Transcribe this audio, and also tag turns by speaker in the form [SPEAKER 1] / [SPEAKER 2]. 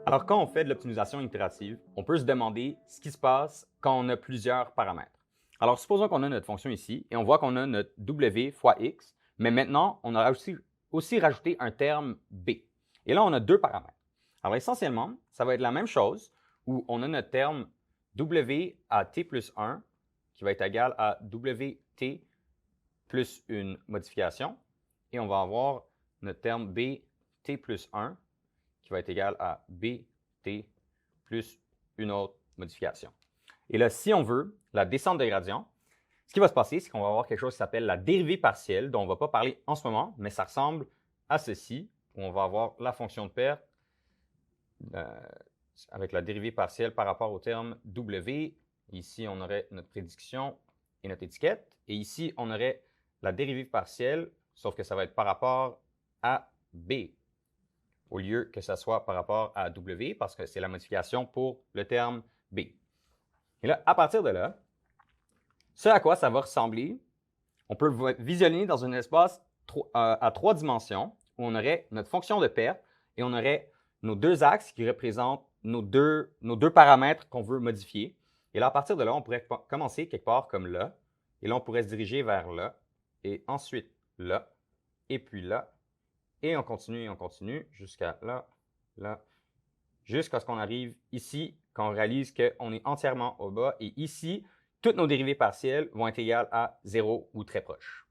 [SPEAKER 1] Alors, quand on fait de l'optimisation itérative, on peut se demander ce qui se passe quand on a plusieurs paramètres. Alors, supposons qu'on a notre fonction ici et on voit qu'on a notre w fois x, mais maintenant, on a aussi rajouté un terme b. Et là, on a deux paramètres. Alors, essentiellement, ça va être la même chose où on a notre terme w à t plus 1 qui va être égal à wt plus une modification et on va avoir notre terme bt plus 1 qui va être égal à bt plus une autre modification. Et là, si on veut la descente de gradient, ce qui va se passer, c'est qu'on va avoir quelque chose qui s'appelle la dérivée partielle, dont on ne va pas parler en ce moment, mais ça ressemble à ceci, où on va avoir la fonction de perte avec la dérivée partielle par rapport au terme w. Ici, on aurait notre prédiction et notre étiquette. Et ici, on aurait la dérivée partielle, sauf que ça va être par rapport à b, au lieu que ça soit par rapport à w, parce que c'est la modification pour le terme b. Et là, à partir de là, ce à quoi ça va ressembler, on peut le visionner dans un espace à 3 dimensions, où on aurait notre fonction de perte et on aurait nos deux axes qui représentent nos deux paramètres qu'on veut modifier. Et là, à partir de là, on pourrait commencer quelque part comme là, et là, on pourrait se diriger vers là, et ensuite là, et puis là, et on continue jusqu'à là, là, jusqu'à ce qu'on arrive ici, qu'on réalise qu'on est entièrement au bas. Et ici, toutes nos dérivées partielles vont être égales à 0 ou très proches.